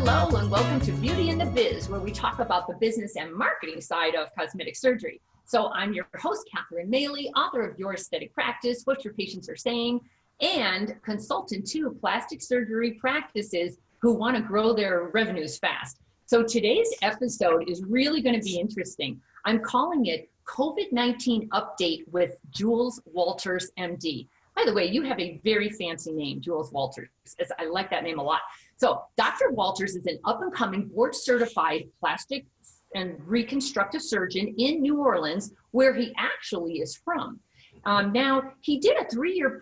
Hello and welcome to Beauty in the Biz, where we talk about the business and marketing side of cosmetic surgery. So I'm your host, Catherine Maley, author of Your Aesthetic Practice, What Your Patients Are Saying, and consultant to plastic surgery practices who want to grow their revenues fast. So today's episode is really going to be interesting. I'm calling it COVID-19 Update with Jules Walters, MD. By the way, you have a very fancy name, Jules Walters. I like that name a lot. So Dr. Walters is an up-and-coming board-certified plastic and reconstructive surgeon in New Orleans, where he actually is from. Now, he did a 3-year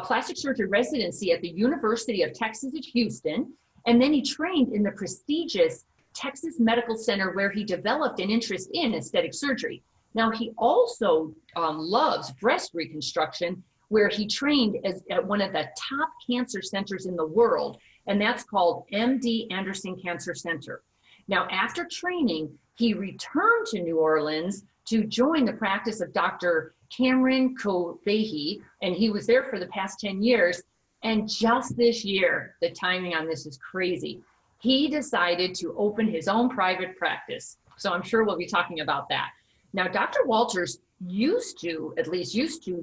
plastic surgery residency at the University of Texas at Houston, and then he trained in the prestigious Texas Medical Center, where he developed an interest in aesthetic surgery. Now, he also loves breast reconstruction, where he trained at one of the top cancer centers in the world, and that's called MD Anderson Cancer Center. Now, after training, he returned to New Orleans to join the practice of Dr. Cameron Kovehi, and he was there for the past 10 years. And just this year, the timing on this is crazy, he decided to open his own private practice. So I'm sure we'll be talking about that. Now, Dr. Walters used to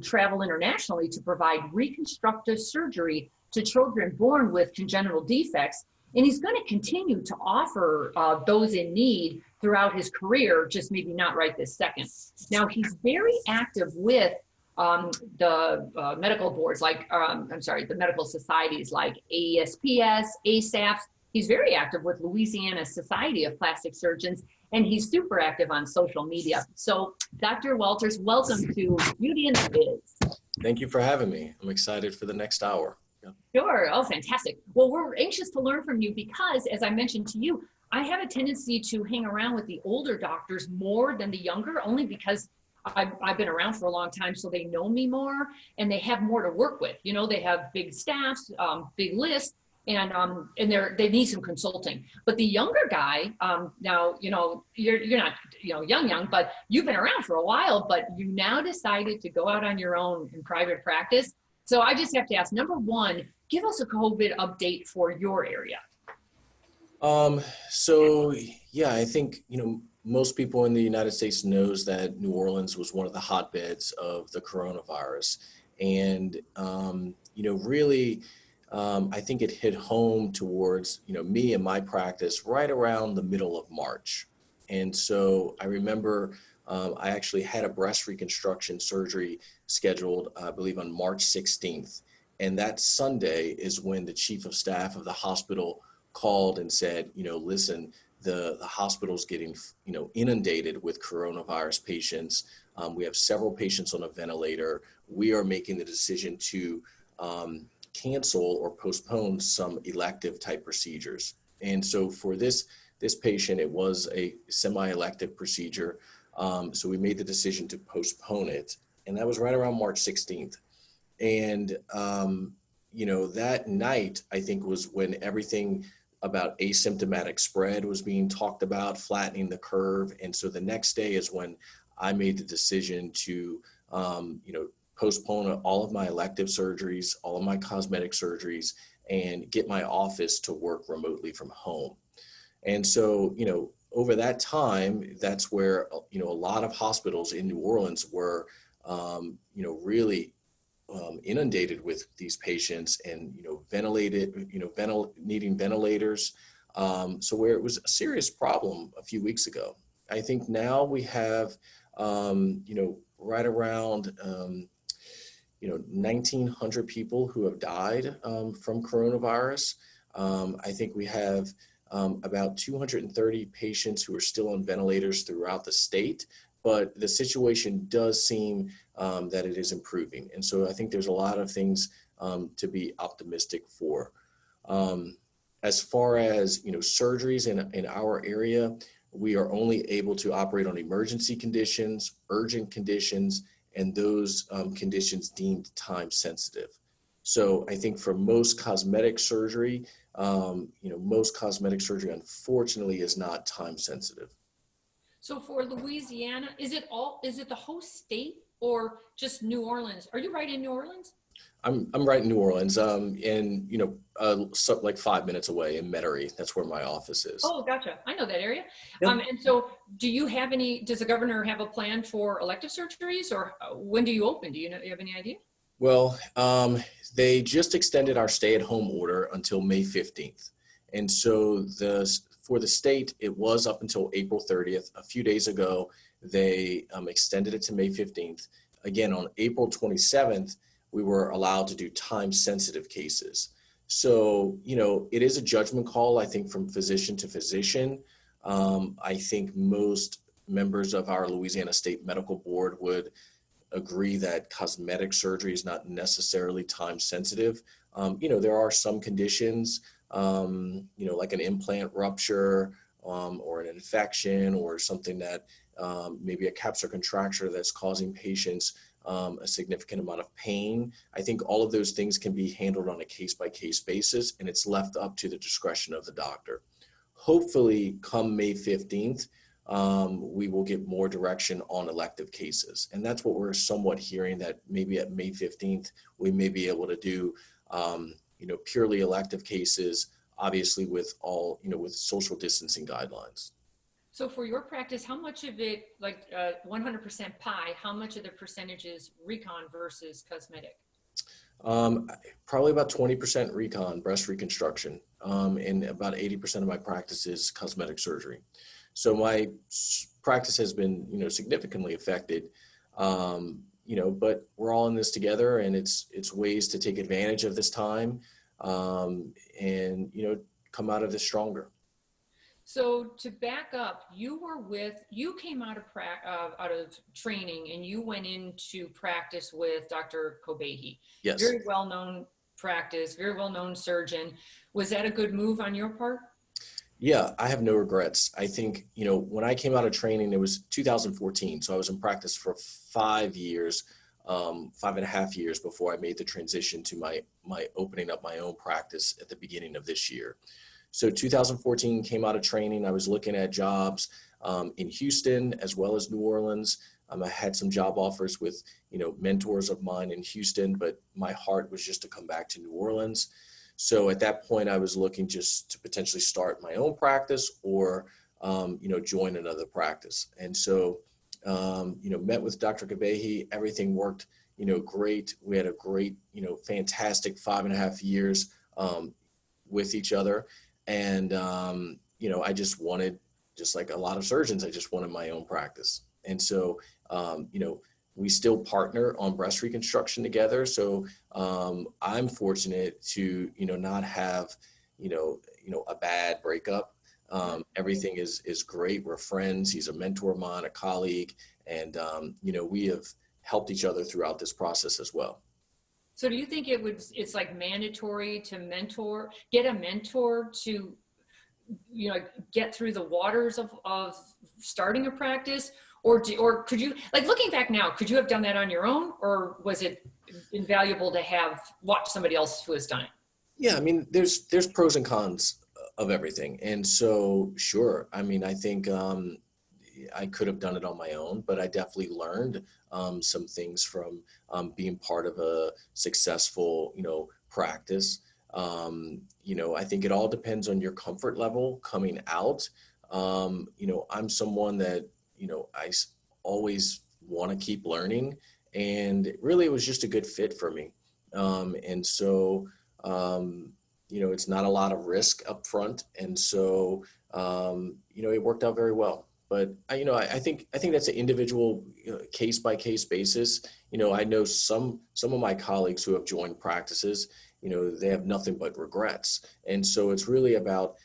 travel internationally to provide reconstructive surgery to children born with congenital defects, and he's going to continue to offer those in need throughout his career, just maybe not right this second. Now, he's very active with the medical boards, the medical societies like AAFPRS, AACS. He's very active with Louisiana Society of Plastic Surgeons, and he's super active on social media. So, Dr. Walters, welcome to Beauty in the Biz. Thank you for having me. I'm excited for the next hour. Yeah. Sure. Oh, fantastic. Well, we're anxious to learn from you because, as I mentioned to you, I have a tendency to hang around with the older doctors more than the younger, only because I've been around for a long time, so they know me more and they have more to work with. You know, they have big staffs, big lists, and they need some consulting. But the younger guy, now, you know, you're not, you know, young, but you've been around for a while, but you now decided to go out on your own in private practice. So I just have to ask, number one, give us a COVID update for your area. So yeah, I think, you know, most people in the United States knows that New Orleans was one of the hotbeds of the coronavirus. And, you know, really, I think it hit home towards, you know, me and my practice right around the middle of March. And so I remember I actually had a breast reconstruction surgery scheduled, I believe, on March 16th. And that Sunday is when the chief of staff of the hospital called and said, you know, listen, the hospital's getting, you know, inundated with coronavirus patients. We have several patients on a ventilator. We are making the decision to cancel or postpone some elective type procedures. And so for this patient, it was a semi-elective procedure. So we made the decision to postpone it. And that was right around March 16th. And, you know, that night, I think, was when everything about asymptomatic spread was being talked about, flattening the curve. And so the next day is when I made the decision to, you know, postpone all of my elective surgeries, all of my cosmetic surgeries, and get my office to work remotely from home. And so, you know, over that time, that's where, you know, a lot of hospitals in New Orleans were, you know, really inundated with these patients and, you know, ventilated, you know, needing ventilators. So where it was a serious problem a few weeks ago. I think now we have, you know, right around, you know, 1,900 people who have died from coronavirus. I think we have about 230 patients who are still on ventilators throughout the state, but the situation does seem that it is improving. And so I think there's a lot of things to be optimistic for. As far as, you know, surgeries in our area, we are only able to operate on emergency conditions, urgent conditions, and those conditions deemed time sensitive. So I think for most cosmetic surgery, you know, most cosmetic surgery, unfortunately, is not time sensitive. So for Louisiana, is it the whole state or just New Orleans? Are you right in New Orleans? I'm right in New Orleans, and so like 5 minutes away in Metairie. That's where my office is. Oh, gotcha. I know that area. Yep. And so does the governor have a plan for elective surgeries, or when do you open? Do you have any idea? Well, they just extended our stay-at-home order until May 15th. And so for the state, it was up until April 30th. A few days ago, they extended it to May 15th. Again, on April 27th, we were allowed to do time-sensitive cases. So, it is a judgment call, I think, from physician to physician. I think most members of our Louisiana State Medical Board would agree that cosmetic surgery is not necessarily time sensitive. There are some conditions, like an implant rupture, or an infection, or something that maybe a capsular contracture that's causing patients a significant amount of pain. I think all of those things can be handled on a case-by-case basis, and it's left up to the discretion of the doctor. Hopefully, come May 15th, we will get more direction on elective cases. And that's what we're somewhat hearing, that maybe at May 15th, we may be able to do, purely elective cases, obviously with with social distancing guidelines. So for your practice, how much of it, like 100% pie, how much of the percentage is recon versus cosmetic? Probably about 20% recon, breast reconstruction, and about 80% of my practice is cosmetic surgery. So my practice has been, significantly affected, but we're all in this together, and it's ways to take advantage of this time, and, come out of this stronger. So to back up, you came out of training and you went into practice with Dr. Kobehi. Yes. Very well-known practice, very well-known surgeon. Was that a good move on your part? Yeah, I have no regrets. I think, when I came out of training, it was 2014. So I was in practice for 5 years, 5.5 years before I made the transition to my opening up my own practice at the beginning of this year. So 2014 came out of training. I was looking at jobs in Houston as well as New Orleans. I had some job offers with, mentors of mine in Houston, but my heart was just to come back to New Orleans. So at that point, I was looking just to potentially start my own practice or, join another practice. And so, met with Dr. Kobehi. Everything worked, great. We had a great, fantastic 5.5 years with each other. And, I just wanted, just like a lot of surgeons, I just wanted my own practice. And so, we still partner on breast reconstruction together. So I'm fortunate to, not have, a bad breakup. Everything is great. We're friends. He's a mentor of mine, a colleague, and, we have helped each other throughout this process as well. So do you think it's like mandatory to get a mentor to, get through the waters of starting a practice? Or could you, like looking back now, could you have done that on your own, or was it invaluable to have watched somebody else who has done it? Yeah, I mean, there's pros and cons of everything. And so, sure, I mean, I think I could have done it on my own, but I definitely learned some things from being part of a successful, practice. I think it all depends on your comfort level coming out. I'm someone that, I always want to keep learning, and really it was just a good fit for me. And so, it's not a lot of risk up front. And so, it worked out very well. But I think that's an individual case by case basis. I know some of my colleagues who have joined practices, they have nothing but regrets. And so it's really about,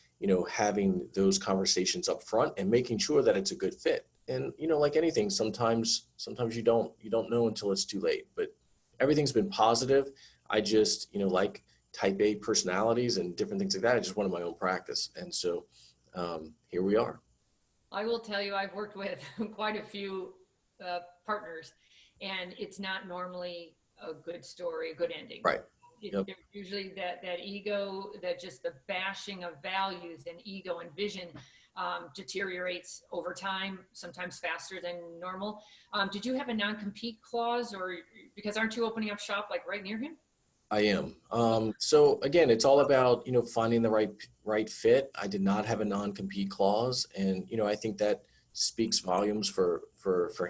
having those conversations up front and making sure that it's a good fit. And, like anything, sometimes you don't know until it's too late, but everything's been positive. I just, like type A personalities and different things like that. I just wanted my own practice. And so here we are. I will tell you, I've worked with quite a few partners, and it's not normally a good story, a good ending. Right. Yep. There's usually that ego, that just the bashing of values and ego and vision deteriorates over time, sometimes faster than normal. Did you have a non-compete clause, or because aren't you opening up shop like right near him? I am. So again, it's all about, finding the right fit. I did not have a non-compete clause, and I think that speaks volumes for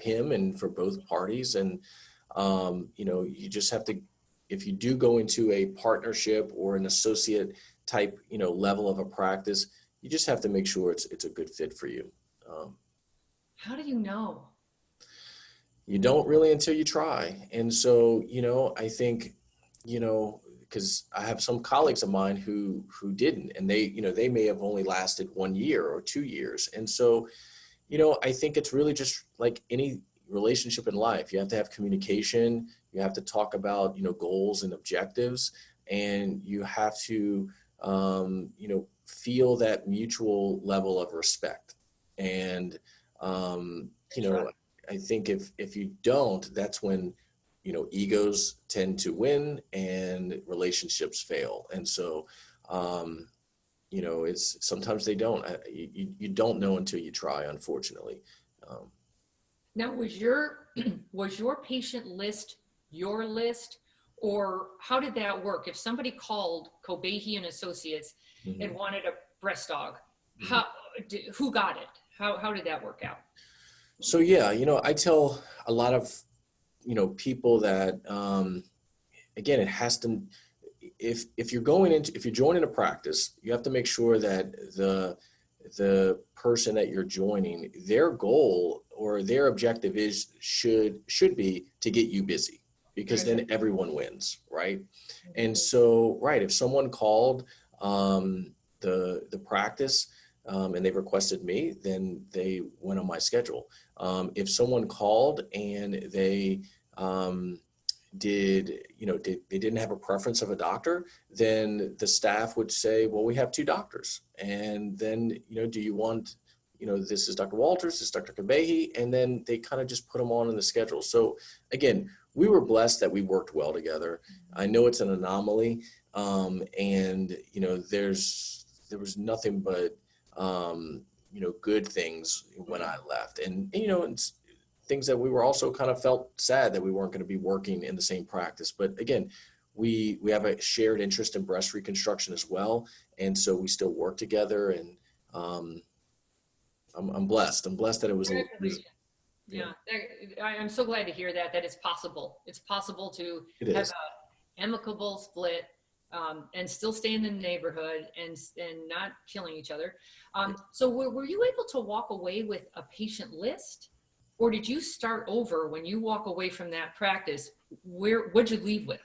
him and for both parties. And you just have to, if you do go into a partnership or an associate type, level of a practice, you just have to make sure it's a good fit for you. How do you know? You don't really until you try. And so, I think, because I have some colleagues of mine who didn't, and they may have only lasted 1 year or 2 years. And so, I think it's really just like any relationship in life. You have to have communication. You have to talk about, goals and objectives, and you have to, feel that mutual level of respect. And, I think if you don't, that's when, egos tend to win and relationships fail. And so, it's sometimes they don't. You don't know until you try, unfortunately. Now, was your patient list your list, or how did that work? If somebody called Cobahy and Associates Mhm. and wanted a breast dog, Mhm. who got it? How did that work out? So yeah, I tell a lot of, people that, again, it has to, if you're joining a practice, you have to make sure that the person that you're joining, their goal or their objective should be to get you busy, because then everyone wins, right? And so, right, if someone called the practice, and they requested me, then they went on my schedule. If someone called and they they didn't have a preference of a doctor, then the staff would say, well, we have 2 doctors. And then, do you want, this is Dr. Walters, this is Dr. Kabehi, and then they kind of just put them on in the schedule. So again, we were blessed that we worked well together. I know it's an anomaly. And, there was nothing but, good things when I left. And it's things that we were also kind of felt sad that we weren't going to be working in the same practice. But again, we have a shared interest in breast reconstruction as well. And so we still work together, and I'm blessed. I'm blessed that it was. Yeah, I'm so glad to hear that it's possible. It's possible to have an amicable split, and still stay in the neighborhood and not killing each other. So were you able to walk away with a patient list, or did you start over when you walk away from that practice? What'd you leave with?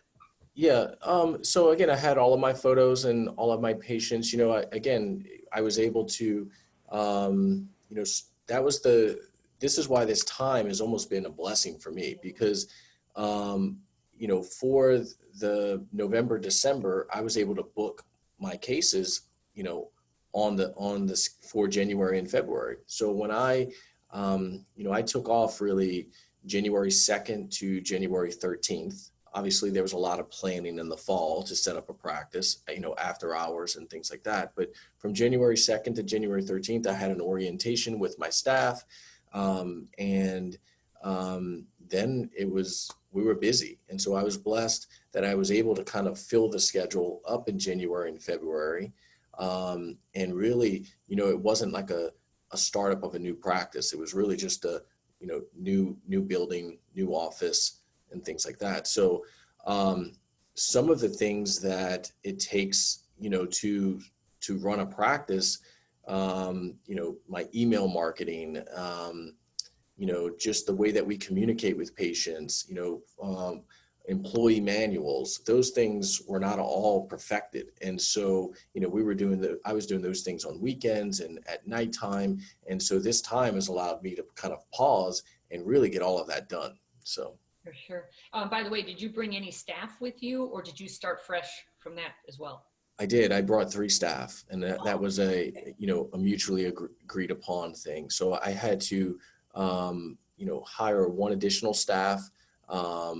Yeah. So again, I had all of my photos and all of my patients. I was able to, this is why this time has almost been a blessing for me, because, for the November, December, I was able to book my cases, for January and February. So when I took off really January 2nd to January 13th. Obviously, there was a lot of planning in the fall to set up a practice, after hours and things like that. But from January 2nd to January 13th, I had an orientation with my staff. Then we were busy. And so I was blessed that I was able to kind of fill the schedule up in January and February. And really, it wasn't like a startup of a new practice. It was really just a, new building, new office, and things like that. So some of the things that it takes, to run a practice, my email marketing, just the way that we communicate with patients, employee manuals, those things were not all perfected. And so, I was doing those things on weekends and at nighttime. And so this time has allowed me to kind of pause and really get all of that done. So. For sure. By the way, did you bring any staff with you, or did you start fresh from that as well? I did. I brought 3 staff, and that was a mutually agreed upon thing. So I had to, hire 1 additional staff. I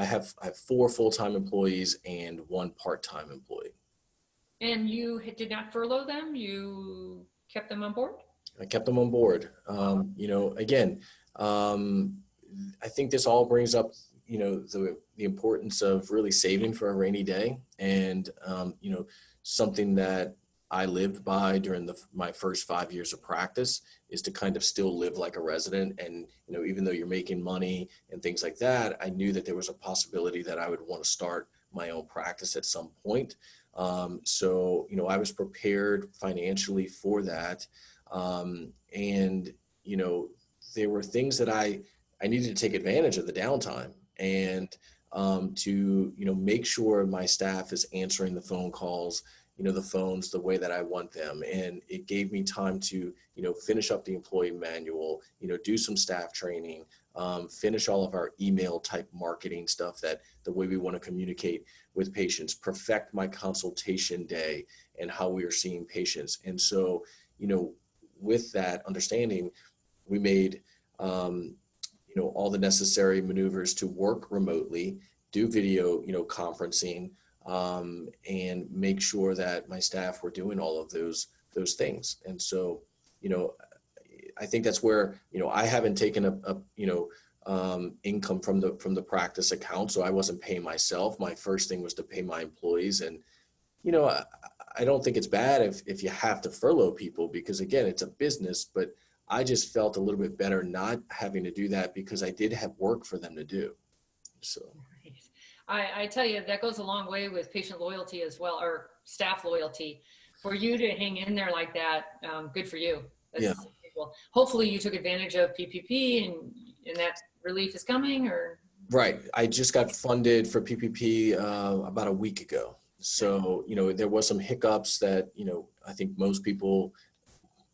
have 4 full-time employees and 1 part-time employee. And you did not furlough them? You kept them on board? I kept them on board. Again, I think this all brings up you know, the importance of really saving for a rainy day, and you know, something that I lived by during my first 5 years of practice is to kind of still live like a resident. And, you know, even though you're making money and things like that, I knew that there was a possibility that I would want to start my own practice at some point. So, you know, I was prepared financially for that. And, you know, there were things that I needed to take advantage of the downtime, and to, you know, make sure my staff is answering the phone calls, you know, the phones the way that I want them. And it gave me time to, you know, finish up the employee manual, you know, do some staff training, finish all of our email type marketing stuff, that the way we want to communicate with patients, perfect my consultation day and how we are seeing patients. And so, you know, with that understanding, we made, you know, all the necessary maneuvers to work remotely, do video, you know, conferencing, and make sure that my staff were doing all of those things. And so, you know, I think that's where, you know, I haven't taken a you know, income from the practice account, so I wasn't paying myself. My first thing was to pay my employees. And, you know, I don't think it's bad if you have to furlough people, because again, it's a business, but I just felt a little bit better not having to do that, because I did have work for them to do. So. I tell you, that goes a long way with patient loyalty as well, or staff loyalty. For you to hang in there like that, good for you. That's, yeah. Well, hopefully you took advantage of PPP and that relief is coming, or? Right. I just got funded for PPP about a week ago. So, you know, there was some hiccups that, you know, I think most people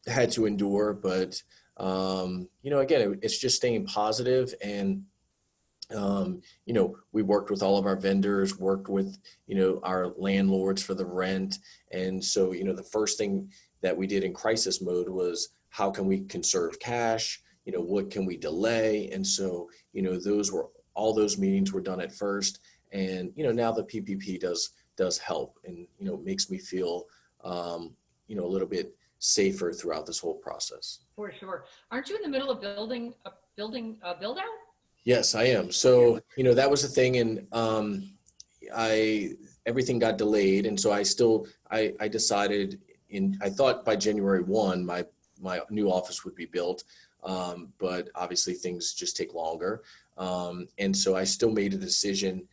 had to endure, but, you know, again, it's just staying positive. And, you know, we worked with all of our vendors, worked with, you know, our landlords for the rent. And so, you know, the first thing that we did in crisis mode was, how can we conserve cash? You know, what can we delay? And so, you know, all those meetings were done at first. And, you know, now the PPP does help, and, you know, makes me feel, you know, a little bit safer throughout this whole process. For sure. Aren't you in the middle of building a build out? Yes, I am. So, you know, that was the thing. And everything got delayed. And so I decided I thought by January 1, my new office would be built. But obviously things just take longer. And so I still made a decision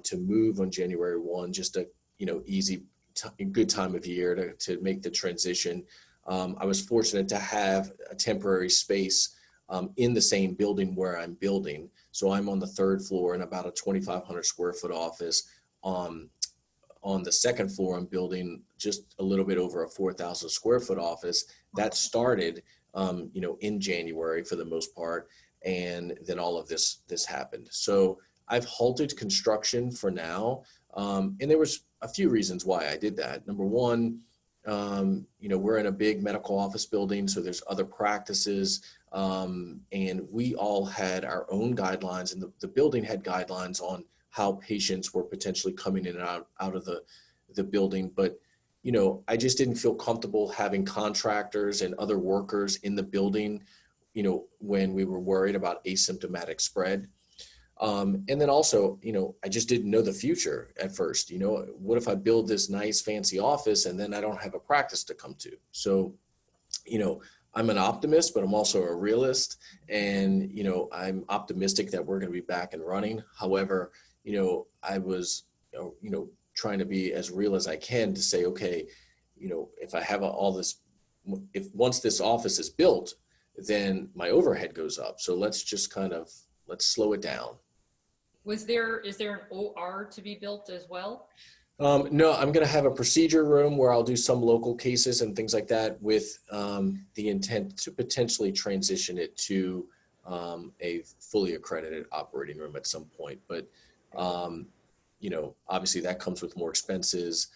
to move on January 1, just a, you know, good time of year to make the transition. I was fortunate to have a temporary space in the same building where I'm building. So I'm on the 3rd floor in about a 2,500 square foot office. On the 2nd floor, I'm building just a little bit over a 4,000 square foot office that started, you know, in January for the most part. And then all of this happened. So I've halted construction for now. And there was a few reasons why I did that. Number one, you know, we're in a big medical office building, so there's other practices. And we all had our own guidelines, and the building had guidelines on how patients were potentially coming in and out of the building. But, you know, I just didn't feel comfortable having contractors and other workers in the building, you know, when we were worried about asymptomatic spread. And then also, you know, I just didn't know the future at first. You know, what if I build this nice fancy office and then I don't have a practice to come to? So, you know, I'm an optimist, but I'm also a realist. And, you know, I'm optimistic that we're going to be back and running. However, you know, I was, you know, trying to be as real as I can to say, okay, you know, if I have once this office is built, then my overhead goes up. So let's slow it down. Is there an OR to be built as well? No, I'm going to have a procedure room where I'll do some local cases and things like that, with the intent to potentially transition it to a fully accredited operating room at some point. But, you know, obviously that comes with more expenses.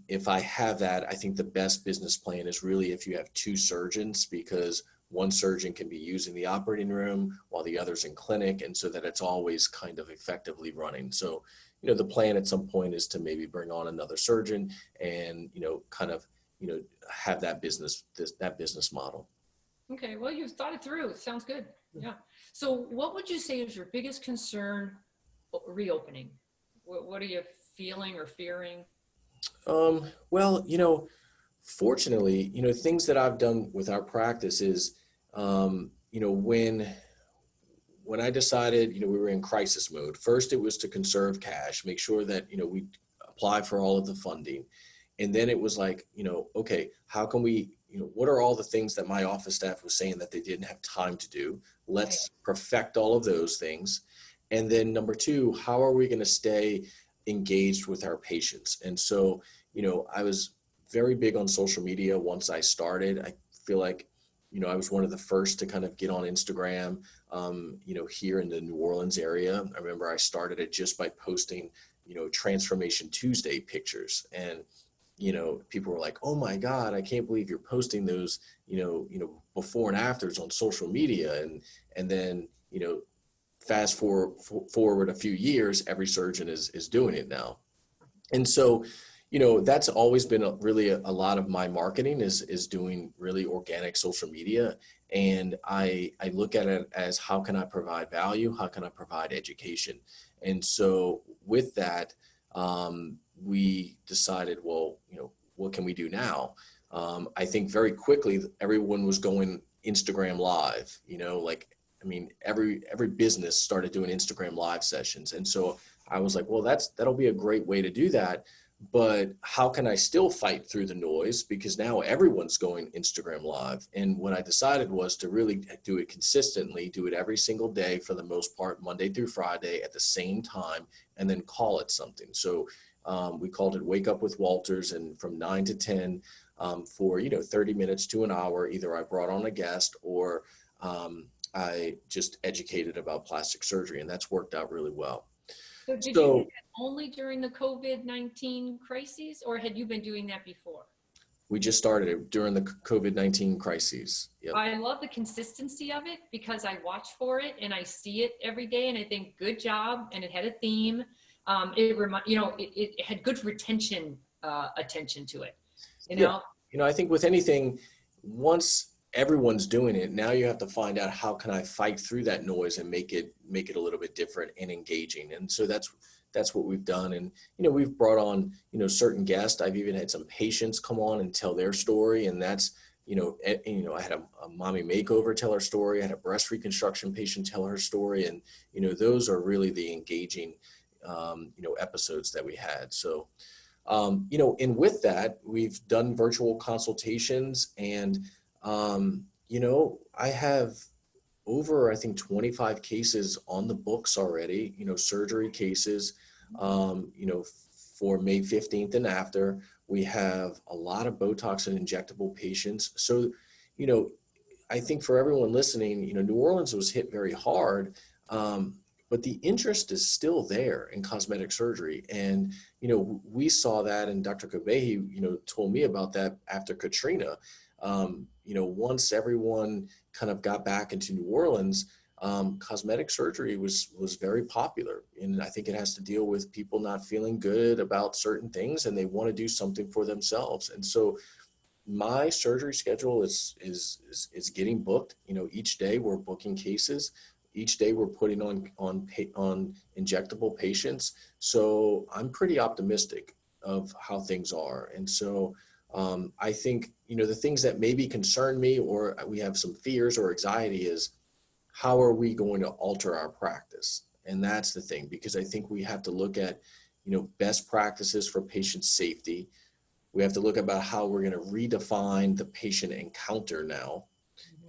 If I have that, I think the best business plan is really if you have 2 surgeons, because one surgeon can be using the operating room while the other's in clinic, and so that it's always kind of effectively running. So, you know, the plan at some point is to maybe bring on another surgeon and, you know, kind of, you know, have that business model. Okay. Well, you've thought it through. It sounds good. Yeah. So what would you say is your biggest concern reopening? What are you feeling or fearing? Well, fortunately, things that I've done with our practice is, when I decided, we were in crisis mode. First, it was to conserve cash, make sure that, we apply for all of the funding. And then it was like, okay, how can we, what are all the things that my office staff was saying that they didn't have time to do? Let's perfect all of those things. And then number two, how are we going to stay engaged with our patients? And so, I was very big on social media once I started. I feel like, I was one of the first to kind of get on Instagram, here in the New Orleans area. I remember I started it just by posting, Transformation Tuesday pictures. And, people were like, oh my God, I can't believe you're posting those, before and afters on social media. And then, fast forward a few years, every surgeon is doing it now. And so, that's always been really a lot of my marketing is doing really organic social media. And I look at it as, how can I provide value? How can I provide education? And so with that, we decided, well, what can we do now? I think very quickly, everyone was going Instagram live, every business started doing Instagram live sessions. And so I was like, well, that'll be a great way to do that. But how can I still fight through the noise? Because now everyone's going Instagram live. And what I decided was to really do it consistently, do it every single day for the most part, Monday through Friday at the same time, and then call it something. So we called it Wake Up with Walters, and from 9 to 10 for, 30 minutes to an hour, either I brought on a guest or I just educated about plastic surgery, and that's worked out really well. So did you do that only during the COVID-19 crises, or had you been doing that before? We just started it during the COVID-19 crises. Yep. I love the consistency of it because I watch for it and I see it every day, and I think good job, and it had a theme. It had good retention attention to it. Yeah. I think with anything, once everyone's doing it, now you have to find out, how can I fight through that noise and make it a little bit different and engaging. And so that's what we've done. And, we've brought on, certain guests. I've even had some patients come on and tell their story. And that's, I had a mommy makeover tell her story. I had a breast reconstruction patient tell her story. And, those are really the engaging, episodes that we had. So, and with that, we've done virtual consultations, and, I have over, I think, 25 cases on the books already, surgery cases, for May 15th and after. We have a lot of Botox and injectable patients. So, I think for everyone listening, New Orleans was hit very hard, but the interest is still there in cosmetic surgery. And, we saw that, and Dr. Kobehi, told me about that after Katrina. Once everyone kind of got back into New Orleans, cosmetic surgery was very popular. And I think it has to deal with people not feeling good about certain things, and they want to do something for themselves. And so my surgery schedule is getting booked. Each day we're booking cases. Each day we're putting on injectable patients. So I'm pretty optimistic of how things are. And so I think, the things that maybe concern me, or we have some fears or anxiety, is how are we going to alter our practice? And that's the thing, because I think we have to look at, best practices for patient safety. We have to look about how we're going to redefine the patient encounter now.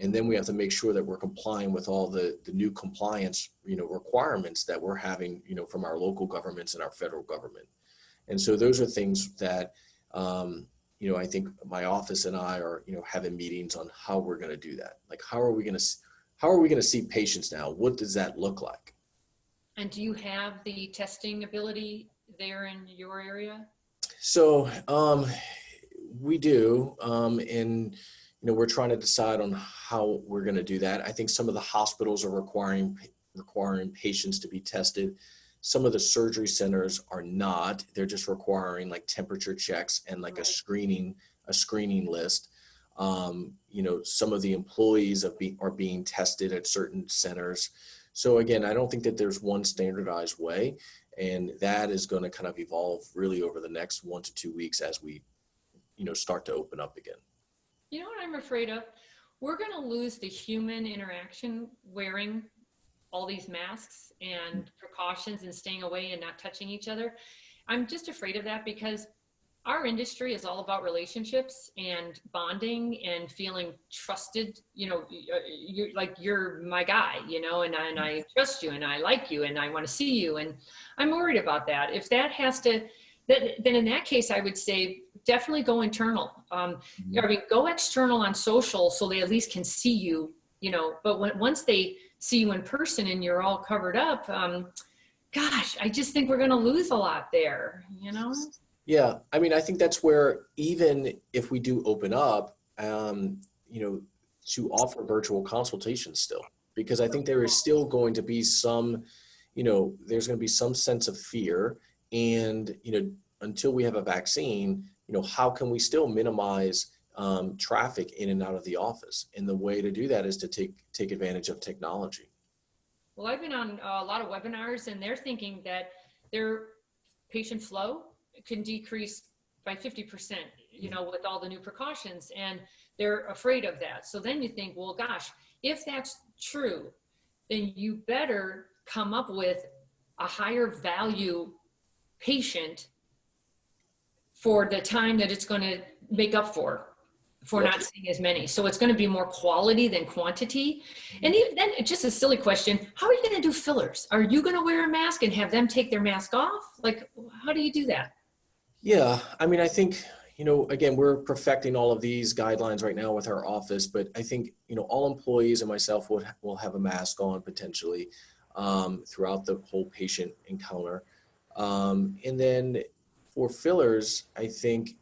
And then we have to make sure that we're complying with all the new compliance, requirements that we're having, from our local governments and our federal government. And so those are things that, I think my office and I are, having meetings on how we're going to do that. Like, how are we going to see patients now? What does that look like? And do you have the testing ability there in your area? So we do, and we're trying to decide on how we're going to do that. I think some of the hospitals are requiring patients to be tested. Some of the surgery centers are not. They're just requiring like temperature checks and like a screening list. Some of the employees are being tested at certain centers. So again, I don't think that there's one standardized way, and that is going to kind of evolve really over the next 1 to 2 weeks as we, start to open up again. You know what I'm afraid of? We're going to lose the human interaction wearing all these masks and precautions and staying away and not touching each other. I'm just afraid of that because our industry is all about relationships and bonding and feeling trusted. You're my guy, and I trust you and I like you and I want to see you. And I'm worried about that. If that has to, then in that case, I would say definitely go internal. Go external on social so they at least can see you, but once they see you in person and you're all covered up, gosh, I just think we're going to lose a lot there, Yeah, I think that's where, even if we do open up, to offer virtual consultations still, because I think there is still going to be some, there's going to be some sense of fear, and, until we have a vaccine, how can we still minimize traffic in and out of the office? And the way to do that is to take advantage of technology. Well, I've been on a lot of webinars, and they're thinking that their patient flow can decrease by 50%, with all the new precautions, and they're afraid of that. So then you think, well, gosh, if that's true, then you better come up with a higher value patient for the time that it's going to make up for not seeing as many. So it's going to be more quality than quantity. And even then, it's just a silly question. How are you going to do fillers? Are you going to wear a mask and have them take their mask off? Like, how do you do that? Yeah, I think, again, we're perfecting all of these guidelines right now with our office, but I think, all employees and myself will have a mask on potentially throughout the whole patient encounter. And then for fillers, I think,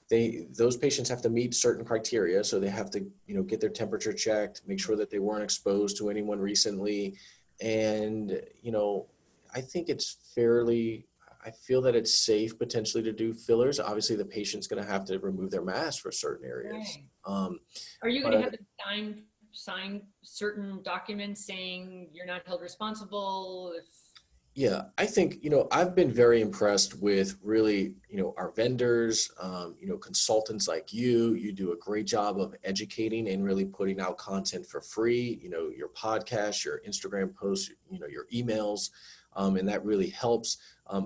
those patients have to meet certain criteria. So they have to, get their temperature checked, make sure that they weren't exposed to anyone recently. And, I think I feel that it's safe potentially to do fillers. Obviously the patient's going to have to remove their mask for certain areas. Right. Are you going to have to sign certain documents saying you're not held responsible? Yeah, I think, I've been very impressed with really, our vendors, consultants like you do a great job of educating and really putting out content for free, your podcast, your Instagram posts, your emails, and that really helps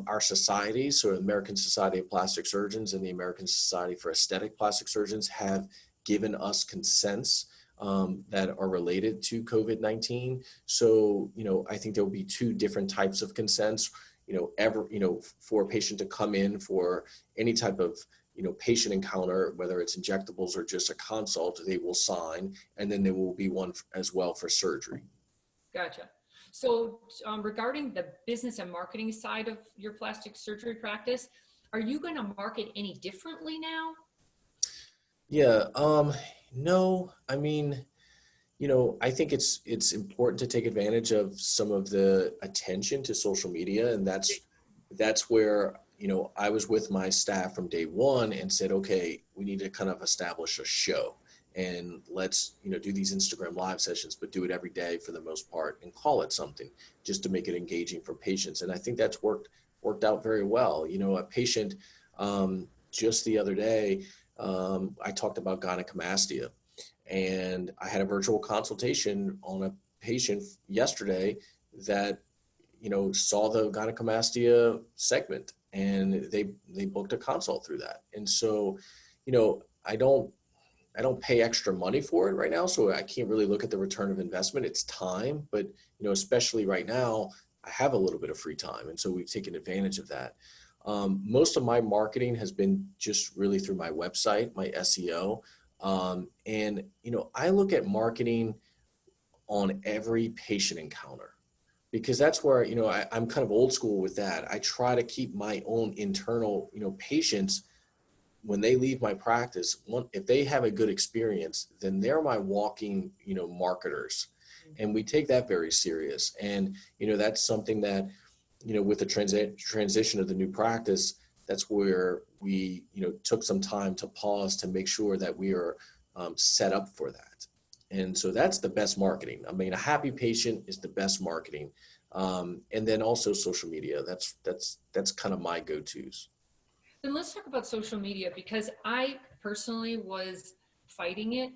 our society. So the American Society of Plastic Surgeons and the American Society for Aesthetic Plastic Surgeons have given us consents that are related to COVID-19. So, I think there will be two different types of consents, for a patient to come in for any type of, patient encounter, whether it's injectables or just a consult, they will sign, and then there will be one as well for surgery. Gotcha. So regarding the business and marketing side of your plastic surgery practice, are you going to market any differently now? Yeah, no, I think it's important to take advantage of some of the attention to social media. And that's where, I was with my staff from day one and said, okay, we need to kind of establish a show, and let's, do these Instagram live sessions, but do it every day for the most part and call it something just to make it engaging for patients. And I think that's worked out very well. A patient, just the other day, I talked about gynecomastia, and I had a virtual consultation on a patient yesterday that, saw the gynecomastia segment, and they booked a consult through that. And so, I don't pay extra money for it right now, so I can't really look at the return of investment. It's time, but, especially right now, I have a little bit of free time. And so we've taken advantage of that. Most of my marketing has been just really through my website, my SEO. And, I look at marketing on every patient encounter, because that's where, I'm kind of old school with that. I try to keep my own internal, patients, when they leave my practice, if they have a good experience, then they're my walking, marketers. And we take that very serious. And, that's something that, with the transition of the new practice, that's where we, took some time to pause to make sure that we are set up for that. And so that's the best marketing. I mean, a happy patient is the best marketing. And then also social media. That's kind of my go-tos. Then let's talk about social media, because I personally was fighting it.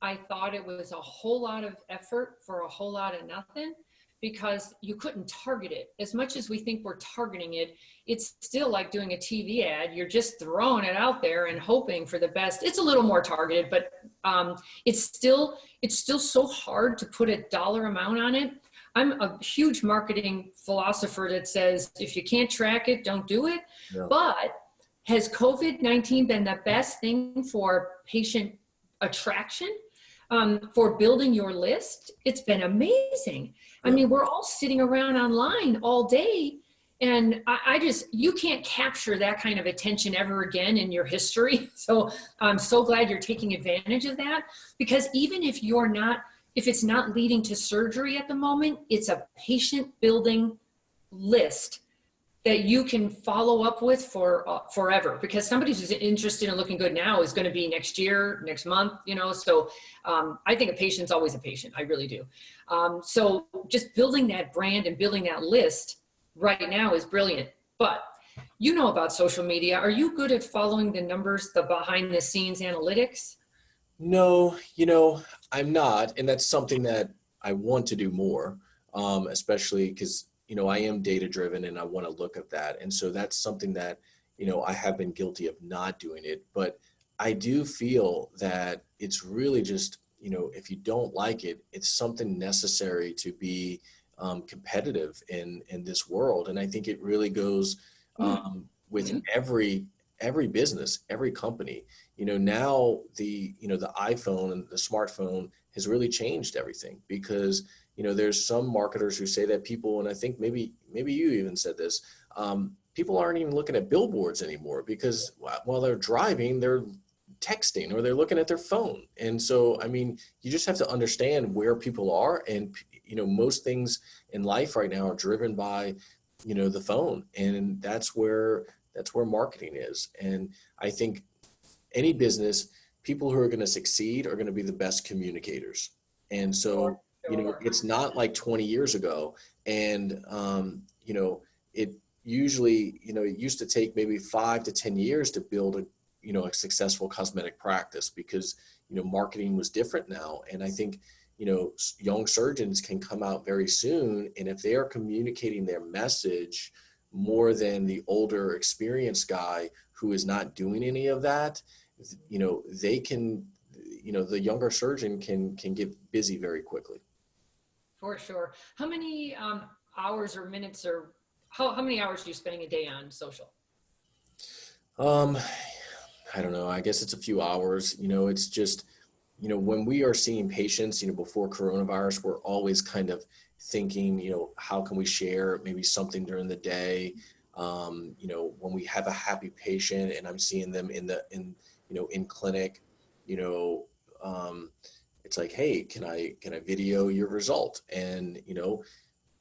I thought it was a whole lot of effort for a whole lot of nothing, because you couldn't target it. As much as we think we're targeting it, it's still like doing a TV ad. You're just throwing it out there and hoping for the best. It's a little more targeted, but it's still so hard to put a dollar amount on it. I'm a huge marketing philosopher that says, if you can't track it, don't do it. Yeah. But has COVID-19 been the best thing for patient attraction, for building your list? It's been amazing. Yeah. I mean, we're all sitting around online all day, and you can't capture that kind of attention ever again in your history. So I'm so glad you're taking advantage of that, because even if it's not leading to surgery at the moment, it's a patient building list that you can follow up with for forever, because somebody who's interested in looking good now is going to be next year, next month, so I think a patient's always a patient. I really do. So just building that brand and building that list right now is brilliant. But you know about social media. Are you good at following the numbers, the behind the scenes analytics? No, I'm not. And that's something that I want to do more, especially because I am data driven and I want to look at that. And so that's something that, I have been guilty of not doing it, but I do feel that it's really just, if you don't like it, it's something necessary to be competitive in this world. And I think it really goes with every business, every company. Now the iPhone and the smartphone has really changed everything, because there's some marketers who say that people, and I think maybe you even said this, people aren't even looking at billboards anymore, because while they're driving, they're texting or they're looking at their phone. And so, I mean, you just have to understand where people are. And, most things in life right now are driven by, the phone. And that's where marketing is. And I think any business, people who are going to succeed are going to be the best communicators. And so, it's not like 20 years ago. And, it usually, it used to take maybe 5 to 10 years to build a successful cosmetic practice, because, marketing was different now. And I think, young surgeons can come out very soon. And if they are communicating their message more than the older experienced guy who is not doing any of that, they can, the younger surgeon can get busy very quickly. For sure. How many hours or minutes, or how many hours are you spending a day on social? I don't know. I guess it's a few hours. It's just, when we are seeing patients, before coronavirus, we're always kind of thinking, how can we share maybe something during the day? When we have a happy patient and I'm seeing them in clinic, it's like, hey, can I video your result? And,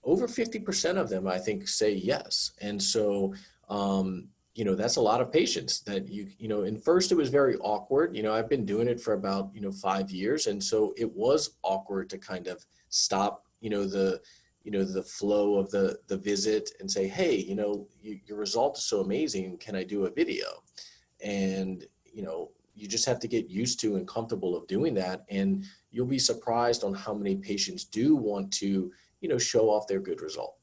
over 50% of them, I think, say yes. And so, that's a lot of patients that and first it was very awkward. I've been doing it for about, 5 years. And so it was awkward to kind of stop, the flow of the visit and say, hey, your result is so amazing. Can I do a video? And, you just have to get used to and comfortable of doing that. And you'll be surprised on how many patients do want to, show off their good result.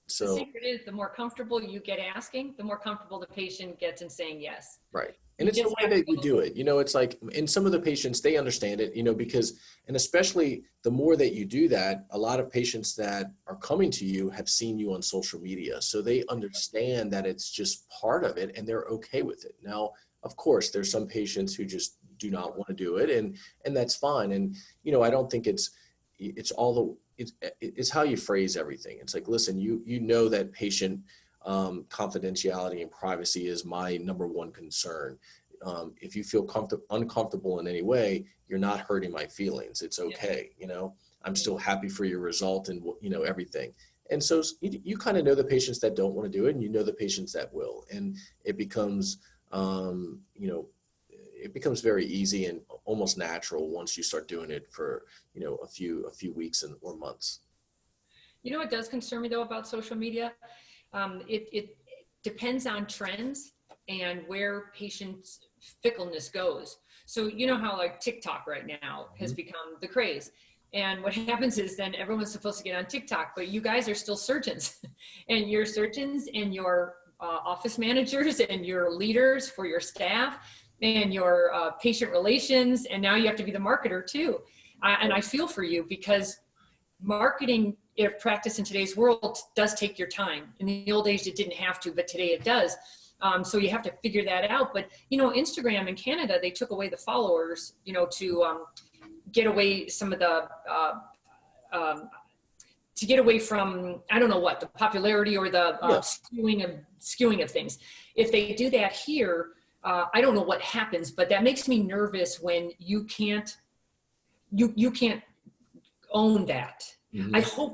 So the secret is, the more comfortable you get asking, the more comfortable the patient gets in saying yes. Right. And it's the way that you do it. It's like, and some of the patients, they understand it, because, and especially the more that you do that, a lot of patients that are coming to you have seen you on social media. So they understand that it's just part of it and they're okay with it. Now, of course, there's some patients who just do not want to do it, and that's fine. And, I don't think it's how you phrase everything. It's like, listen, you know that patient confidentiality and privacy is my number one concern. If you feel uncomfortable in any way, you're not hurting my feelings. It's okay. I'm still happy for your result and, everything. And so you kind of know the patients that don't want to do it, and you know the patients that will. And it becomes, it becomes very easy and almost natural once you start doing it for, a few weeks or months. What does concern me though about social media? It depends on trends and where patients' fickleness goes. So how like TikTok right now has become the craze. And what happens is then everyone's supposed to get on TikTok, but you guys are still surgeons and your surgeons and your office managers and your leaders for your staff and your patient relations. And now you have to be the marketer too. And I feel for you because marketing practice in today's world does take your time. In the old days, it didn't have to, but today it does. So you have to figure that out. But, Instagram in Canada, they took away the followers, to get away some of the, to get away from, I don't know what, the popularity or the skewing of things. If they do that here, I don't know what happens, but that makes me nervous when you can't own that.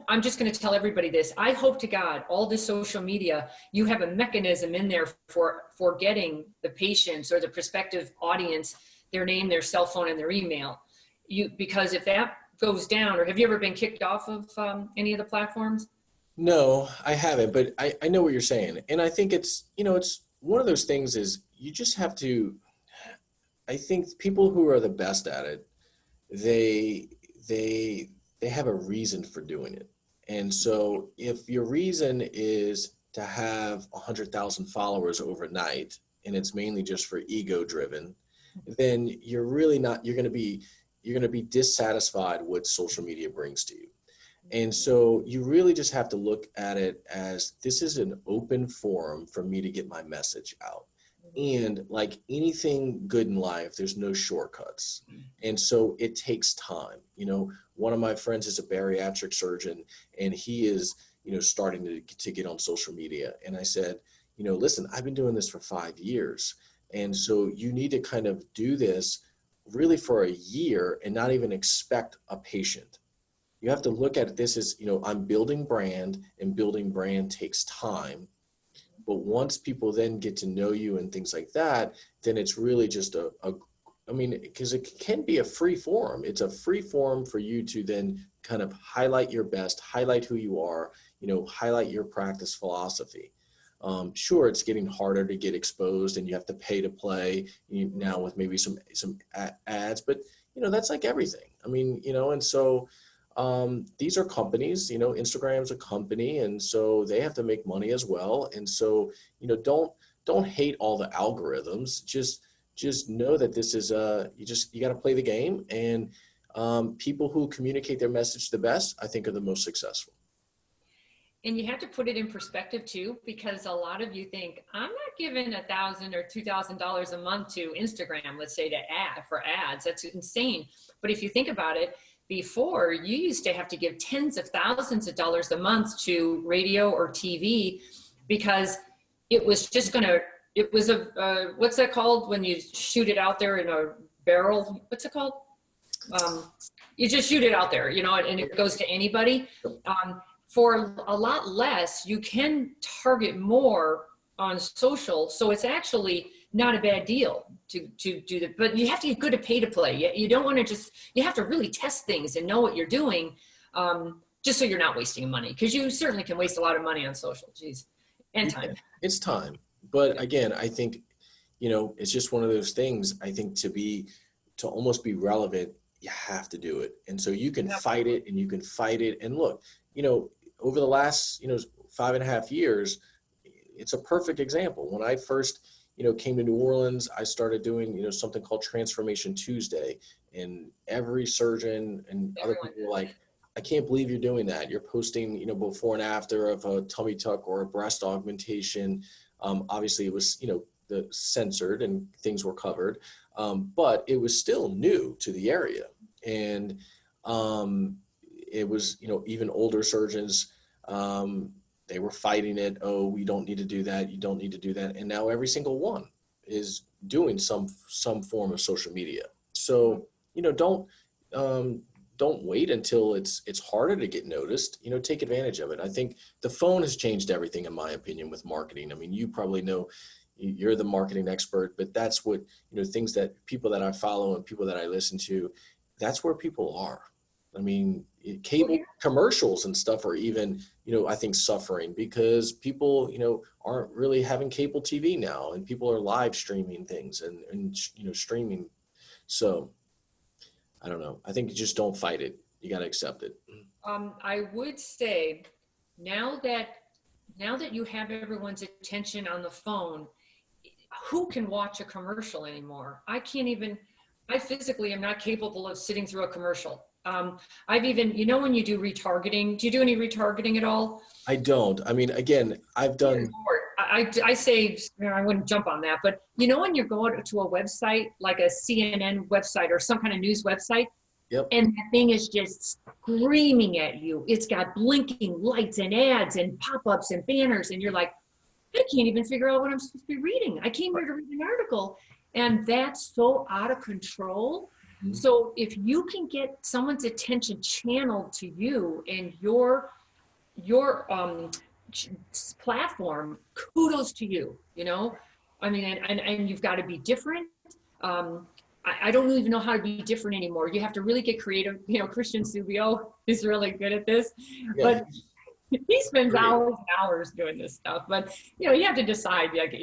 I'm just going to tell everybody this. I hope to God, all this social media, you have a mechanism in there for getting the patients or the prospective audience, their name, their cell phone, and their email. Because if that goes down, or have you ever been kicked off of any of the platforms? No, I haven't, but I know what you're saying. And I think it's, it's one of those things is you just have to, I think people who are the best at it, they have a reason for doing it. And so if your reason is to have 100,000 followers overnight, and it's mainly just for ego driven, then you're really not, you're going to be dissatisfied with what social media brings to you. And so you really just have to look at it as this is an open forum for me to get my message out. And like anything good in life, there's no shortcuts. And so it takes time. One of my friends is a bariatric surgeon, and he is, starting to get on social media. And I said, listen, I've been doing this for 5 years. And so you need to kind of do this really for a year and not even expect a patient. You have to look at this as, I'm building brand, and building brand takes time. But once people then get to know you and things like that, then it's really just because it can be a free forum. It's a free forum for you to then kind of highlight your best, highlight who you are, highlight your practice philosophy. Sure, it's getting harder to get exposed, and you have to pay to play now with maybe some ads, but that's like everything. And so these are companies, Instagram's a company, and so they have to make money as well. And so, don't hate all the algorithms. Just know that this is you got to play the game, and people who communicate their message the best, I think, are the most successful. And you have to put it in perspective too, because a lot of you think, I'm not giving $1,000 or $2,000 a month to Instagram, let's say for ads. That's insane. But if you think about it, before, you used to have to give tens of thousands of dollars a month to radio or TV because it was just it was what's that called when you shoot it out there in a barrel? What's it called? You just shoot it out there, and it goes to anybody. For a lot less, you can target more on social. So it's actually not a bad deal to do that, but you have to get good at pay to play. You don't want to you have to really test things and know what you're doing, just so you're not wasting money, because you certainly can waste a lot of money on social, and time. It's time. But again, I think, it's just one of those things. I think to almost be relevant, you have to do it. And so you can fight it, and you can fight it. And look, over the last, 5.5 years, it's a perfect example. When I first, came to New Orleans, I started doing, something called Transformation Tuesday, and every surgeon and other people were like, I can't believe you're doing that. You're posting, before and after of a tummy tuck or a breast augmentation. Obviously it was, the censored and things were covered, but it was still new to the area. And it was, even older surgeons, they were fighting it. Oh, we don't need to do that. You don't need to do that. And now every single one is doing some form of social media. So, don't don't wait until it's harder to get noticed. Take advantage of it. I think the phone has changed everything, in my opinion, with marketing. I mean, you probably know, you're the marketing expert, but that's what, things that people that I follow and people that I listen to, that's where people are. I mean, cable commercials and stuff are even, I think suffering because people, aren't really having cable TV now, and people are live streaming things and streaming. So I don't know. I think you just don't fight it. You got to accept it. I would say now that you have everyone's attention on the phone, who can watch a commercial anymore? I physically am not capable of sitting through a commercial. I've even, when you do retargeting, do you do any retargeting at all? I don't. I mean, again, I've done. I say, I wouldn't jump on that, but when you go to a website, like a CNN website or some kind of news website, yep, and that thing is just screaming at you. It's got blinking lights and ads and pop-ups and banners, and you're like, I can't even figure out what I'm supposed to be reading. I came here to read an article, and that's so out of control. Mm-hmm. So if you can get someone's attention channeled to you and your platform, kudos to you. I mean, and you've got to be different. I don't even know how to be different anymore. You have to really get creative. Christian Subio is really good at this, but he spends hours and hours doing this stuff. But, you have to decide, like,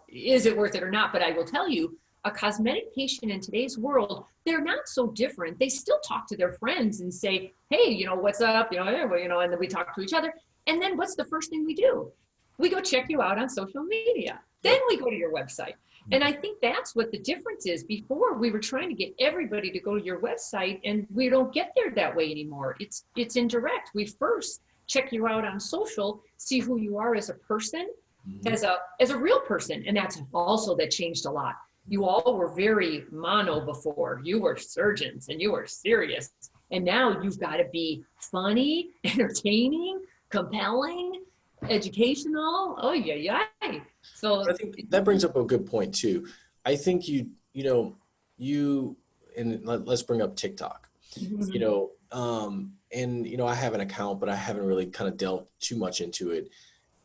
is it worth it or not? But I will tell you, a cosmetic patient in today's world, they're not so different. They still talk to their friends and say, hey, what's up? And then we talk to each other. And then what's the first thing we do? We go check you out on social media. Then we go to your website. And I think that's what the difference is. Before, we were trying to get everybody to go to your website, and we don't get there that way anymore. It's indirect. We first check you out on social, see who you are as a person, as a real person. And that's also, that changed a lot. You all were very mono before. You were surgeons and you were serious. And now you've got to be funny, entertaining, compelling, educational. Oh, yeah. So I think that brings up a good point too. I think and let's bring up TikTok, and I have an account, but I haven't really kind of delved too much into it.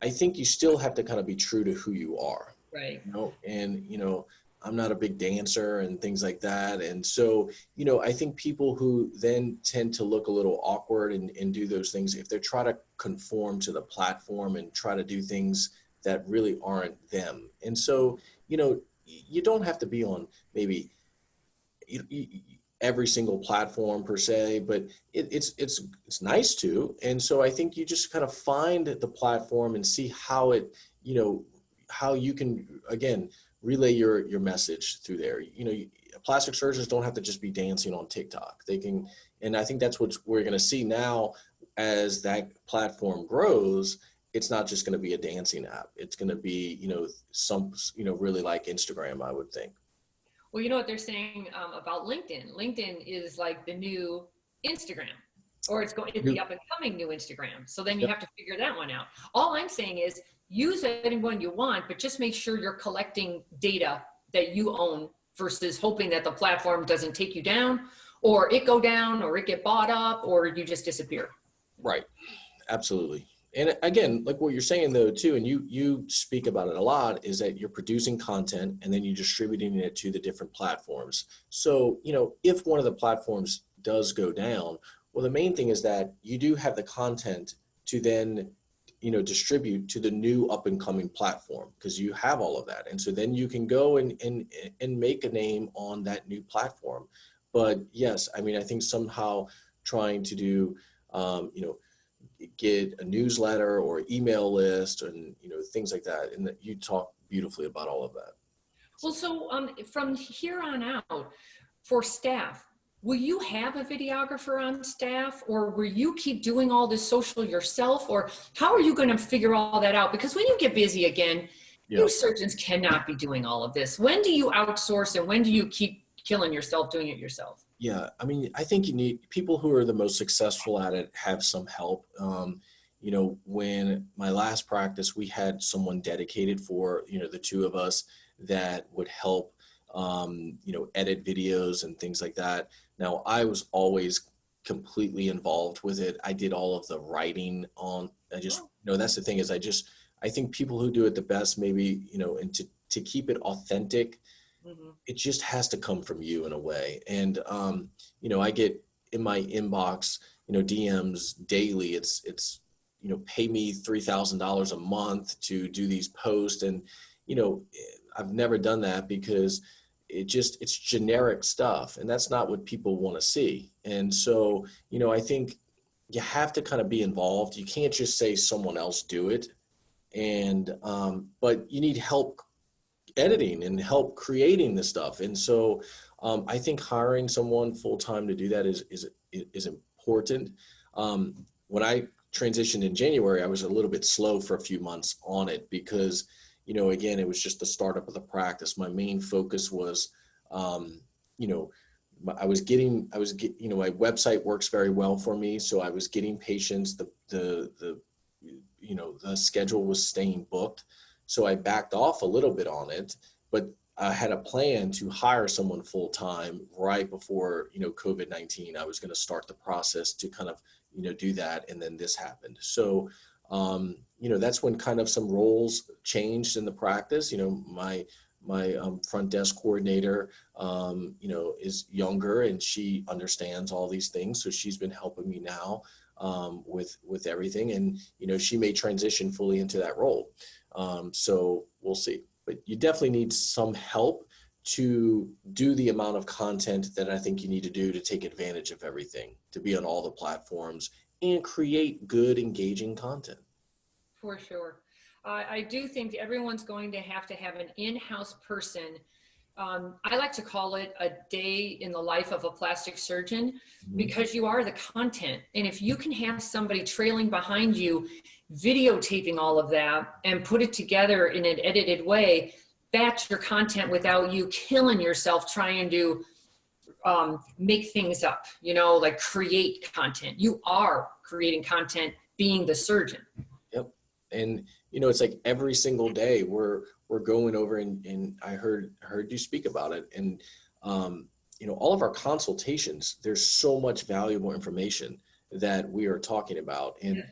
I think you still have to kind of be true to who you are. Right. And, I'm not a big dancer and things like that. And so, I think people who then tend to look a little awkward and do those things, if they try to conform to the platform and try to do things that really aren't them. And so, you don't have to be on maybe every single platform per se, but it's nice to. And so I think you just kind of find the platform and see how it, how you can, again, relay your message through there. Plastic surgeons don't have to just be dancing on TikTok. They can, and I think that's what we're going to see now as that platform grows. It's not just going to be a dancing app. It's going to be, really like Instagram, I would think. Well, you know what they're saying about LinkedIn? LinkedIn is like the new Instagram, or it's the up and coming new Instagram. So then you have to figure that one out. All I'm saying is use anyone you want, but just make sure you're collecting data that you own versus hoping that the platform doesn't take you down, or it go down, or it get bought up, or you just disappear. Right. Absolutely. And again, like what you're saying though, too, and you speak about it a lot, is that you're producing content and then you're distributing it to the different platforms. So, if one of the platforms does go down, well, the main thing is that you do have the content to then, distribute to the new up and coming platform, because you have all of that. And so then you can go and make a name on that new platform. But yes, I mean, I think somehow trying to do, get a newsletter or email list and, things like that. And you talk beautifully about all of that. Well, so from here on out, for staff, will you have a videographer on staff, or will you keep doing all this social yourself, or how are you going to figure all that out? Because when you get busy again, you surgeons cannot be doing all of this. When do you outsource, and when do you keep killing yourself doing it yourself? Yeah, I mean, I think you need people who are the most successful at it have some help. When my last practice, we had someone dedicated for, the two of us that would help, edit videos and things like that. Now, I was always completely involved with it. I did all of the writing on, that's the thing is I think people who do it the best, maybe, and to keep it authentic, it just has to come from you in a way. And, I get in my inbox, DMs daily. It's, pay me $3,000 a month to do these posts. And, I've never done that because it's generic stuff, and that's not what people want to see. And so, I think you have to kind of be involved. You can't just say someone else do it. And, but you need help editing and help creating the stuff. And so, I think hiring someone full-time to do that is important. When I transitioned in January, I was a little bit slow for a few months on it because, again, it was just the startup of the practice. My main focus was, my website works very well for me. So I was getting patients, the schedule was staying booked. So I backed off a little bit on it, but I had a plan to hire someone full-time right before, COVID-19. I was going to start the process to kind of, do that. And then this happened. So, that's when kind of some roles changed in the practice. My front desk coordinator, is younger and she understands all these things. So she's been helping me now with everything. And, she may transition fully into that role. So we'll see. But you definitely need some help to do the amount of content that I think you need to do to take advantage of everything, to be on all the platforms and create good, engaging content. For sure. I do think everyone's going to have an in-house person. I like to call it a day in the life of a plastic surgeon, because you are the content. And if you can have somebody trailing behind you, videotaping all of that and put it together in an edited way, that's your content without you killing yourself trying to make things up, like create content. You are creating content being the surgeon. Yep. And, it's like every single day we're going over and I heard you speak about it. And, all of our consultations, there's so much valuable information that we are talking about. And,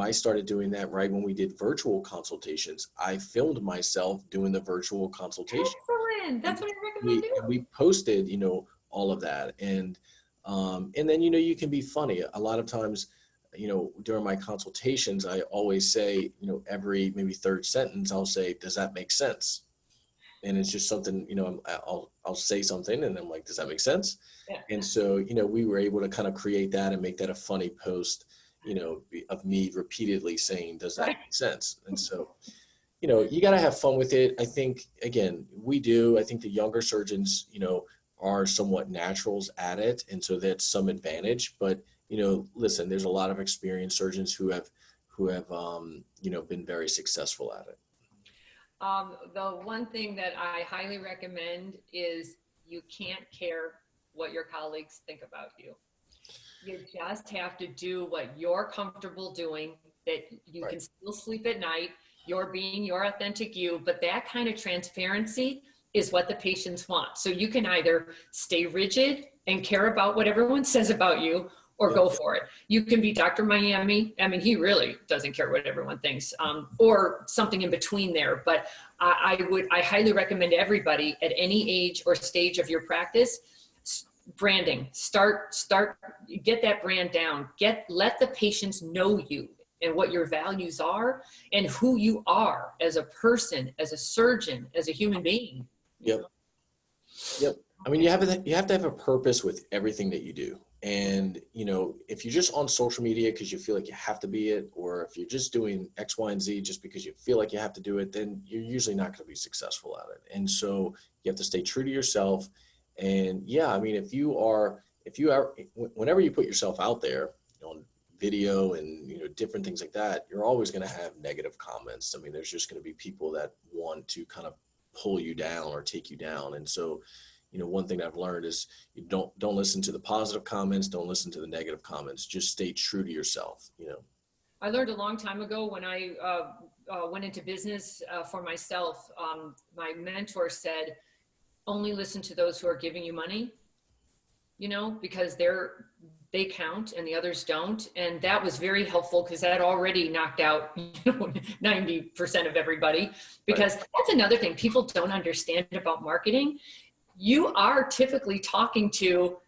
I started doing that right when we did virtual consultations. I filmed myself doing the virtual consultation. Excellent. That's what I recommend doing. We posted, all of that. And then, you can be funny. A lot of times, during my consultations, I always say, every maybe third sentence, I'll say, does that make sense? And it's just something, I'll say something and I'm like, does that make sense? Yeah. And so, we were able to kind of create that and make that a funny post, of me repeatedly saying, does that make sense? And so, you got to have fun with it. I think, again, I think the younger surgeons, are somewhat naturals at it. And so that's some advantage, but listen, there's a lot of experienced surgeons who have been very successful at it. The one thing that I highly recommend is you can't care what your colleagues think about you. You just have to do what you're comfortable doing, that you can still sleep at night. You're being your authentic you, but that kind of transparency is what the patients want. So you can either stay rigid and care about what everyone says about you, or go for it. You can be Dr. Miami. I mean, he really doesn't care what everyone thinks, or something in between there. But I highly recommend everybody at any age or stage of your practice, branding, get that brand down, let the patients know you and what your values are and who you are as a person, as a surgeon, as a human being. Yep. I mean, you have to have a purpose with everything that you do. And, if you're just on social media because you feel like you have to be it, or if you're just doing X, Y, and Z just because you feel like you have to do it, then you're usually not going to be successful at it. And so you have to stay true to yourself. And I mean, if you are, whenever you put yourself out there on video and, different things like that, you're always going to have negative comments. I mean, there's just going to be people that want to kind of pull you down or take you down. And so, one thing I've learned is you don't listen to the positive comments, don't listen to the negative comments, just stay true to yourself, I learned a long time ago when I went into business for myself, my mentor said, only listen to those who are giving you money. you know, because they count and the others don't. And that was very helpful because that already knocked out, you know, 90% of everybody, because that's another thing people don't understand about marketing. You are typically talking to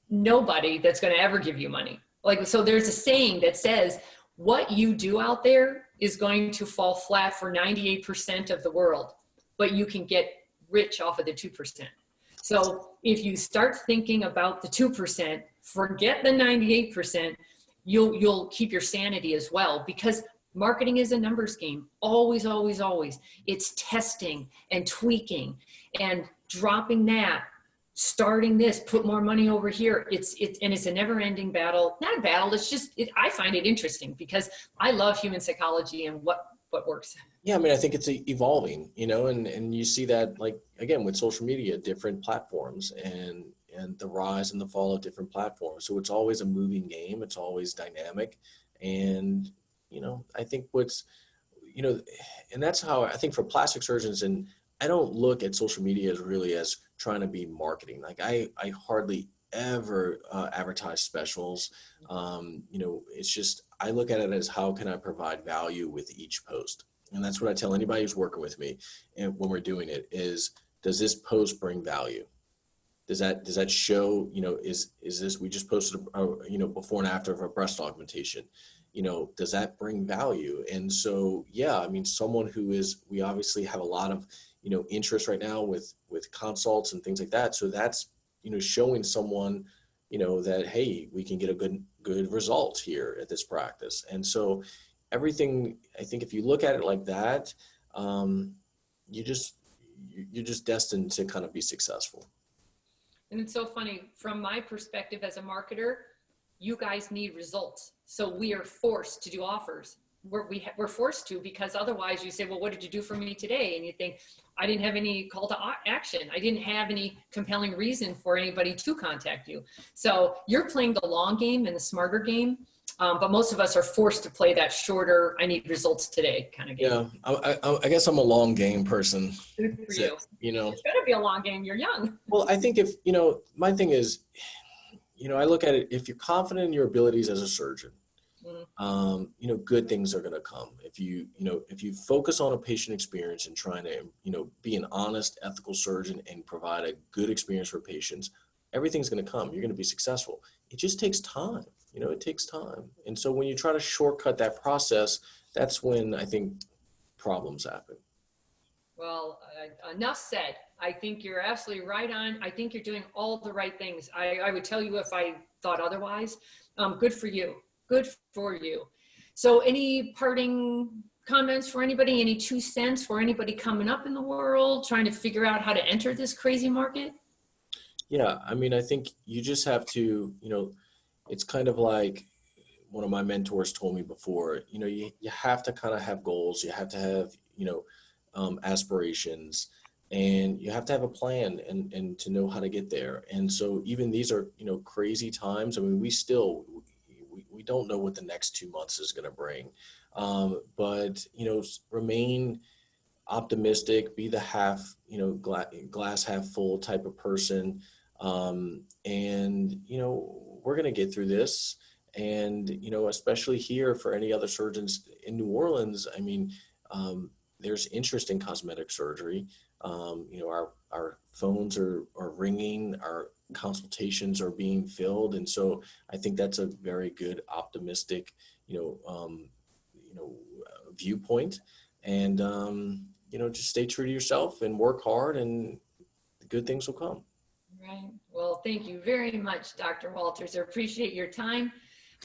nobody that's going to ever give you money. Like, so there's a saying that says what you do out there is going to fall flat for 98% of the world, but you can get rich off of the 2%. So if you start thinking about the 2%, forget the 98%, you'll keep your sanity as well, because marketing is a numbers game. Always, always, always. It's testing and tweaking and dropping that, starting this, put more money over here. It's a never ending battle. Not a battle. It's just, I find it interesting because I love human psychology and what works. Yeah, I mean, I think it's evolving, you know, and you see that, like, again, with social media, different platforms and the rise and the fall of different platforms. So it's always a moving game. It's always dynamic. And, you know, I think you know, and that's how I think for plastic surgeons, and I don't look at social media as really as trying to be marketing. Like I hardly ever advertise specials. You know, it's just, I look at it as how can I provide value with each post? And that's what I tell anybody who's working with me, and when we're doing it, is, does this post bring value? Does that show, you know, is this, we just posted you know, before and after of a breast augmentation, you know, does that bring value? And so, yeah, I mean, someone who is, we obviously have a lot of, you know, interest right now with consults and things like that. So that's, you know, showing someone, you know, that, hey, we can get a good result here at this practice. And so everything, I think if you look at it like that, you're just destined to kind of be successful. And it's so funny, from my perspective as a marketer, you guys need results. So we are forced to do offers. We're forced to, because otherwise you say, well, what did you do for me today? And you think, I didn't have any call to action. I didn't have any compelling reason for anybody to contact you. So you're playing the long game and the smarter game. But most of us are forced to play that shorter, I need results today kind of game. Yeah, I guess I'm a long game person. Good for you. You know, it's gonna be a long game. You're young. Well, I think if, you know, my thing is, you know, I look at it, if you're confident in your abilities as a surgeon, you know, good things are going to come. If you focus on a patient experience and trying to, you know, be an honest, ethical surgeon and provide a good experience for patients, everything's going to come. You're going to be successful. It just takes time. You know, it takes time. And so when you try to shortcut that process, that's when I think problems happen. Well, enough said. I think you're absolutely right on. I think you're doing all the right things. I would tell you if I thought otherwise. Good for you. Good for you. So any parting comments for anybody? Any 2 cents for anybody coming up in the world, trying to figure out how to enter this crazy market? Yeah, I mean, I think you just have to, you know, it's kind of like one of my mentors told me before, you know, you have to kind of have goals. You have to have, you know, aspirations, and you have to have a plan and to know how to get there. And so even these are, you know, crazy times. I mean, we don't know what the next 2 months is going to bring. But, you know, remain optimistic, be the half, you know, glass half full type of person. And, you know, we're going to get through this. And, you know, especially here for any other surgeons in New Orleans, I mean, there's interest in cosmetic surgery. You know, our phones are ringing, our consultations are being filled. And so I think that's a very good, optimistic, viewpoint. And, you know, just stay true to yourself and work hard, and good things will come. Right. Well, thank you very much, Dr. Walters. I appreciate your time.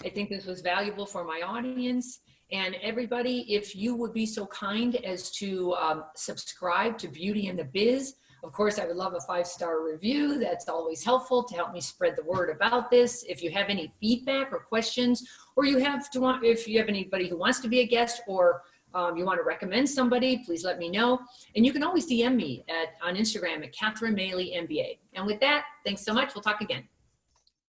I think this was valuable for my audience. And everybody, if you would be so kind as to subscribe to Beauty in the Biz. Of course, I would love a 5-star review. That's always helpful to help me spread the word about this. If you have any feedback or questions, or if you have anybody who wants to be a guest, or you want to recommend somebody, please let me know. And you can always DM me on Instagram at Catherine Maley MBA. And with that, thanks so much. We'll talk again.